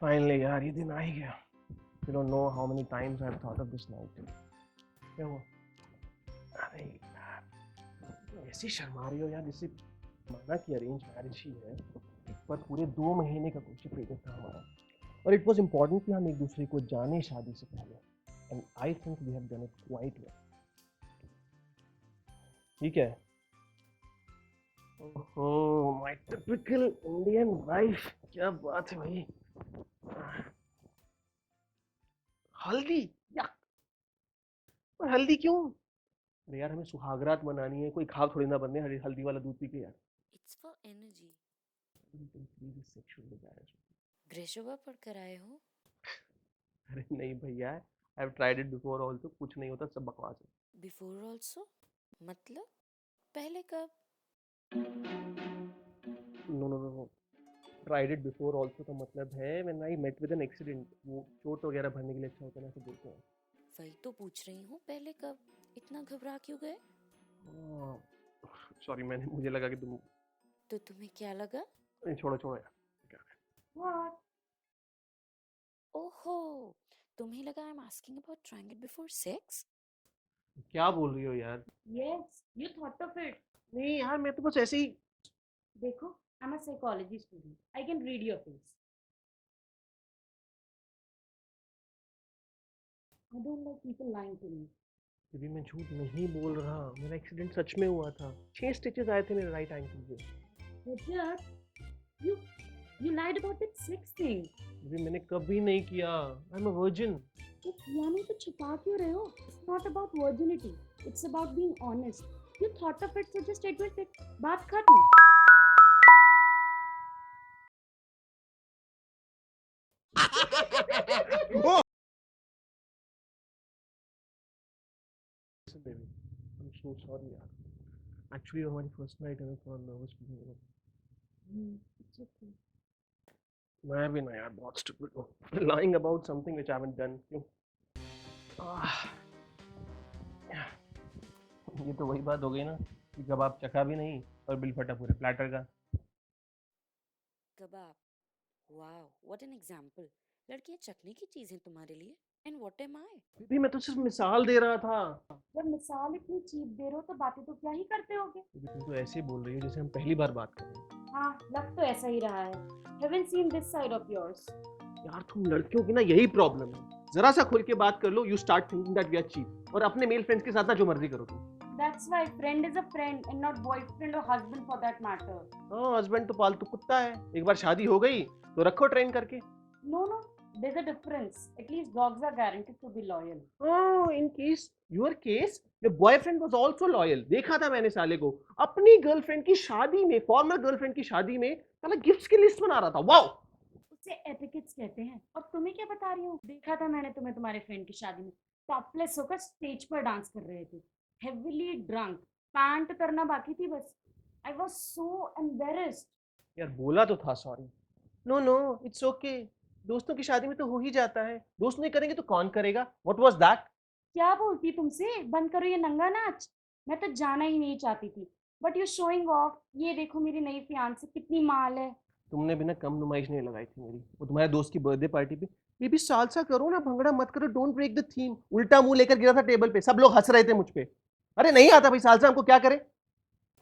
Finally यार ये दिन आ ही गया. You don't know how many times I've thought of this night. क्या हुआ? अरे यार ऐसी शर्मा रही हो यार, जैसे माना कि अरेंज मैरिज ही है, पर पूरे 2 महीने का कोशिश पीरियड था हमारा, और इट वॉज इम्पोर्टेंट कि हम एक दूसरे को जाने शादी से पहले. And I think we have done it quite well. ठीक है. Oh my typical Indian wife, क्या बात है भाई. हल्दी या, और हल्दी क्यों? अरे यार हमें सुहागरात मनानी है, कोई खाव थोड़ी ना बनने हल्दी वाला दूध पी के यार. It's for energy. Sexual desires. ग्रेशोवा पढ़ कर आए हो? अरे नहीं भैया, I have tried it before also, कुछ नहीं होता, सब बकवास है. बिफोर ऑल्सो मतलब पहले कब? No no no, tried it before also का मतलब है when I met with an accident, वो चोट वगैरह भरने के लिए अच्छा होता है ना, ऐसे बोलते हैं. वही तो पूछ रही हूँ, पहले कब? इतना घबरा क्यों गए? सॉरी, मैंने मुझे लगा कि तुम. तो तुम्हें क्या लगा? नहीं, छोड़ो छोड़ो यार. What? ओहो, तुम्हें लगा I am asking about trying it before sex? क्या बोल रही हो यार? Yes, you thought of it. नहीं यार, मैं तो बस ऐसे ही. देखो, I'm a psychology student. I can read your face. I don't like people lying to me. अभी मैं झूठ नहीं बोल रहा, मेरा एक्सीडेंट सच में हुआ था. 6 स्टिचेस आए थे मेरे राइट एंकल पे. Rajat, you you lied about that sex thing. अभी मैंने कभी नहीं किया. I am a virgin. तो किया नहीं तो छुपा क्यों रहे हो? It's not about virginity. It's about being honest. You thought of it, so just admit it. बात खत्म. Listen baby, I'm so sorry यार. Actually हमारी फर्स्ट नाइट है, मैं थोड़ा नर्वस भी हूँ. It's okay. मैं भी ना यार बहुत स्टूपिड हूँ. Lying about something which I haven't done. क्यों? आह, ये तो वही बात हो गई ना कि कबाब चखा भी नहीं और बिल फटा पूरे प्लेटर का. कबाब. Wow, what an example. लड़कियां चखने की चीज है तुम्हारे लिए. And what am I? भी मैं तो सिर्फ मिसाल दे रहा था. जब मिसाल इतनी चीप दे रहे हो तो बातें तो क्या ही करते होगे. तुम तो ऐसे ही बोल रही हो जैसे हम पहली बार बात कर रहे हैं. हाँ, लग तो ऐसा ही रहा है. Haven't seen this side of yours. यार तुम लड़कियों की ना यही प्रॉब्लम है. जरा सा खुल के बात कर लो, you start thinking that we are cheap, और अपने मेल फ्रेंड्स के साथ ना जो मर्जी करो तुम. That's why friend is a friend and not boyfriend or husband for that matter. हाँ, हस्बैंड तो पालतू कुत्ता है. एक बार शादी हो गई तो रखो ट्रेन करके. No, no, there's a difference. At least dogs are guaranteed to be loyal. Oh, in case your case, your boyfriend was also loyal. देखा था मैंने साले को अपनी गर्लफ्रेंड की शादी में, फॉर्मर गर्लफ्रेंड की शादी में, साला गिफ्ट्स की लिस्ट बना रहा था. वाओ. उसे एटिकेट्स कहते हैं. और तुम्हें क्या बता रही हूँ, देखा था मैंने तुम्हें तुम्हारे फ्रेंड की शादी में टॉपलेस होकर स्टेज पर डांस कर रहे थे. Heavily drunk. पैंट उतरना बाकी थी बस. I was so embarrassed. यार बोला तो था sorry. No no, it's okay. दोस्तों की शादी में तो हो ही जाता है. दोस्त नहीं करेंगे तो कौन करेगा? What was that? क्या बोलती तुमसे, बंद करो ये नंगा नाच. मैं तो जाना ही नहीं चाहती थी. But you showing off. ये देखो मेरी नई फियांसे कितनी माल है. तुमने भी ना कम नुमाइश नहीं लगाई थी मेरी, वो तुम्हारे दोस्त की बर्थडे पार्टी पे. बेबी सालसा करो ना, भंगड़ा मत करो, डोंट ब्रेक द थीम. उल्टा मुंह लेकर गिरा था टेबल पे, सब लोग हंस रहे थे मुझ पे. अरे नहीं आता भाई सालसा, हमको क्या करें?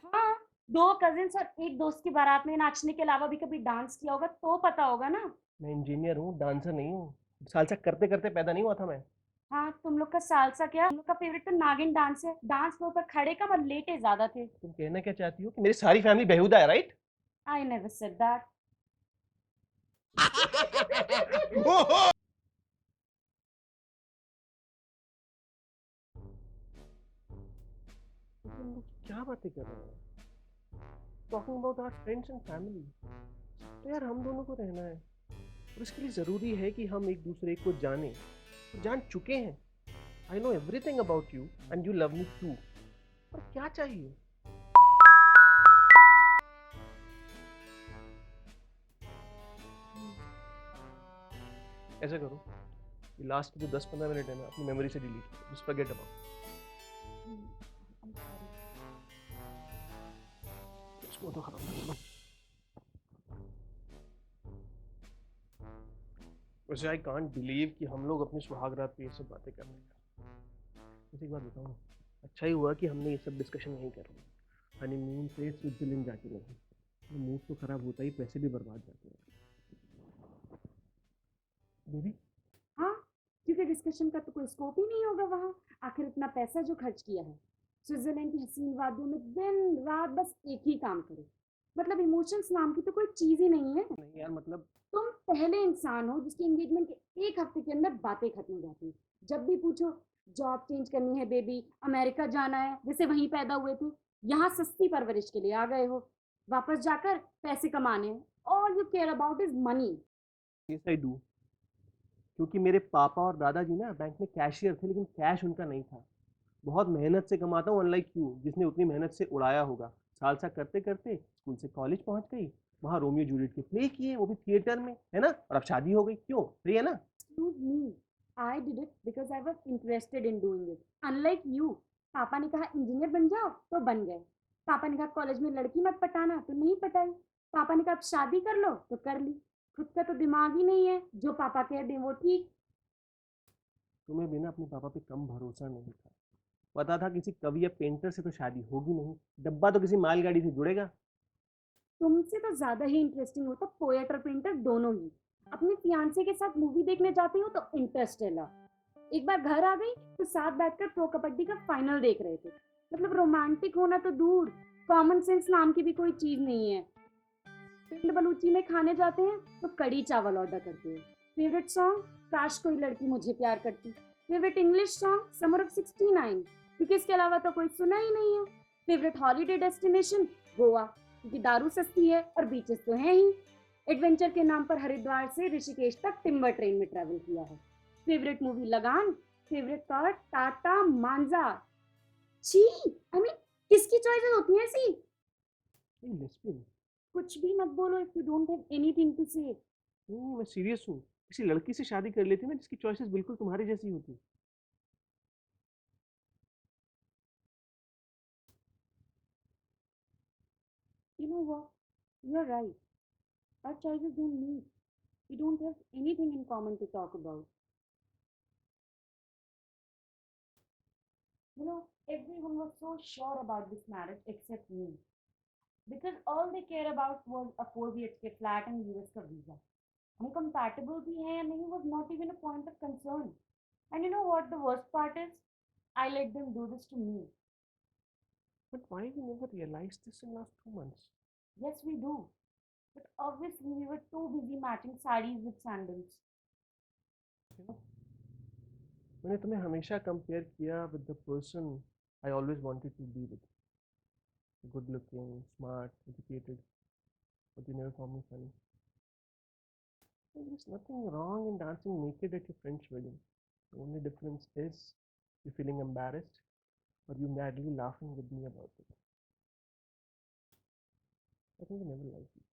हाँ, दो कजिन्स और एक दोस्त की बारात में नाचने के अलावा भी कभी डांस किया होगा तो पता होगा ना. मैं इंजीनियर हूँ, डांसर नहीं हूँ. सालसा करते करते पैदा नहीं हुआ था मैं. हाँ, तुम लोग का सालसा क्या, तुम लोग का फेवरेट तो नागिन डांस है. डांस फ्लोर पर खड़े कम और लेटे ज्यादा थे. तुम कहना क्या चाहती हो कि मेरी सारी फैमिली बेहुदा है, right? I never said that. तुम लोग क्या बातें कर रहे हो? Talking about our friends and family. तो यार हम दोनों को रहना है, और इसके लिए ज़रूरी है कि हम एक दूसरे को जानें, और जान चुके हैं. I know everything about you and you love me too. और क्या चाहिए? ऐसा करो, ये लास्ट जो 10-15 मिनट है ना, अपनी मेमोरी से डिलीट करो. Just forget about. इसको तो खत्म कर लो. वैसे आई कांट बिलीव कि हम लोग अपनी सुहागरात पे ये सब बातें कर रहे हैं। वैसे एक बात बताऊँ, अच्छा ही हुआ कि हमने ये सब डिस्कशन यहीं कर लिया, हनीमून पे स्विट्जरलैंड जाके नहीं। तो मूड तो खराब होता ही, पैसे भी बर्बाद जाते हैं। बेबी, हाँ, क्योंकि डिस्कशन का तो कोई स्कोप ही नहीं होगा वहाँ। आखिर इतना पैसा जो खर्च किया है स्विट्जरलैंड की हसीन वादियों में, दिन रात बस एक ही काम करो। मतलब इमोशंस नाम की तो कोई चीज ही नहीं है। नहीं यार, मतलब तुम पहले इंसान हो जिसकी एंगेजमेंट के एक हफ्ते के अंदर बातें खत्म हो जाती हैं। जब भी पूछो, जॉब चेंज करनी है बेबी, अमेरिका जाना है, जैसे वहीं पैदा हुए थे, यहाँ सस्ती परवरिश के लिए आ गए हो, वापस जाकर पैसे कमाने हैं। All you care about is money. Yes I do, क्योंकि मेरे पापा और दादाजी ना बैंक में कैशियर थे, लेकिन कैश उनका नहीं था। बहुत मेहनत से कमाता हूँ, अनलाइक यू जिसने उतनी मेहनत से उड़ाया होगा। साल सा करते करते स्कूल से कॉलेज पहुंच गई, वहाँ रोमियो जूलियट के प्ले किए, वो भी थिएटर में, है ना, और अब शादी हो गई। क्यों, सही है ना? Excuse me, I did it because I was interested in doing it. Unlike you, पापा ने कहा इंजीनियर बन जाओ तो बन गए। पापा ने कहा कॉलेज में लड़की मत पटाना तो नहीं पटाई। पापा ने कहा अब शादी कर लो तो कर ली। खुद का तो दिमाग ही नहीं है, जो पापा कह दें वो ठीक। तुम्हें भी ना अपने पापा पे कम भरोसा नहीं था। पता था किसी कवि या पेंटर से तो शादी होगी नहीं, डब्बा तो किसी मालगाड़ी से जुड़ेगा। तुमसे तो ज्यादा ही इंटरेस्टिंग होता पोएट और पेंटर दोनों ही। अपने फियांसे के साथ मूवी देखने जाती हो तो इंटरस्टेलर। एक बार घर आ गई तो साथ बैठकर प्रो कबड्डी का फाइनल देख रहे थे। मतलब रोमांटिक होना तो दूर, कॉमन सेंस नाम की भी कोई चीज नहीं है। पिंड बलूची में खाने जाते हैं तो कड़ी चावल ऑर्डर करते हैं। फेवरेट सॉन्ग, काश कोई लड़की मुझे प्यार करती। Favourite English song, summer of 69, क्योंकि इसके अलावा तो कोई सुना ही नहीं है। फेवरेट हॉलीडे डेस्टिनेशन, गोवा, क्योंकि दारू सस्ती है और बीचेस तो हैं ही। एडवेंचर के नाम पर हरिद्वार से ऋषिकेश तक टिम्बर ट्रेन में ट्रैवल किया है। फेवरेट मूवी लगान। फेवरेट कार टाटा मांजा। छी, आई मीन किसकी चॉइसेस होती हैं ऐसी? लेस्बियन? कुछ भी मत बोलो if you don't have anything to say. नहीं, मैं सीरियस हूँ। किसी लड़की से शादी कर लेती ना जिसकी चॉइसेस बिल्कुल तुम्हारी जैसी होती। You know what? You're right. Our choices don't meet. We don't have anything in common to talk about. Everyone was so sure about this marriage except me. Because all they care about was a 4 BHK flat and US का visa. हम compatible भी हैं या नहीं was not even a point of concern. And you know what the worst part is? I let them do this to me. But why we never realized this in last 2 months? Yes, we do. But obviously we were too busy matching sarees with sandals. You know, मैंने तुम्हें हमेशा compare किया with the person I always wanted to be with. Good looking, smart, educated, but you never found me funny. There's nothing wrong in dancing naked at your friend's wedding. The only difference is you feeling embarrassed or you madly laughing with me about it. I think I never liked you.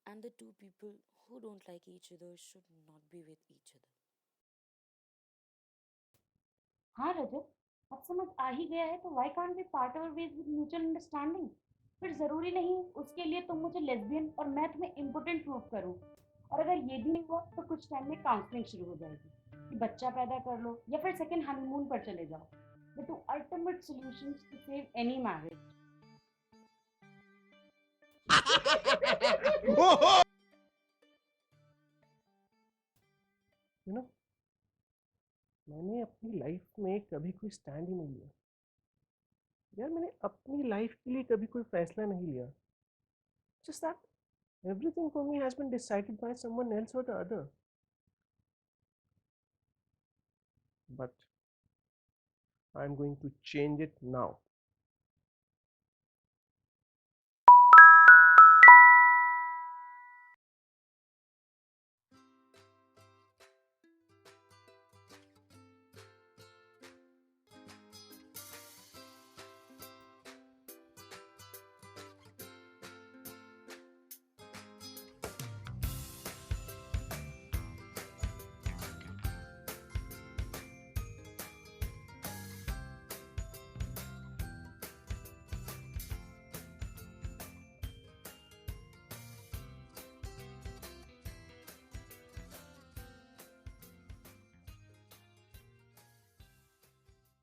And the two people who don't like each other should not be with each other. हाँ रजत, अब समझ आ ही गया है तो why can't we part our ways with mutual understanding. फिर जरूरी नहीं उसके लिए तुम मुझे लेस्बियन और मैं तुम्हें इम्पोर्टेंट प्रूव करूँ। और अगर ये भी नहीं हुआ तो कुछ टाइम में काउंसलिंग शुरू हो जाएगी कि बच्चा पैदा कर लो या फिर सेकंड हनीमून पर चले जाओ। The two ultimate solutions to save any marriage. You know, मैंने अपनी लाइफ में कभी कोई स्टैंड ही नहीं लिया। यार, मैंने अपनी लाइफ के लिए कभी कोई फैसला नहीं लिया। Just that everything for me has been decided by someone else or the other. But I'm going to change it now.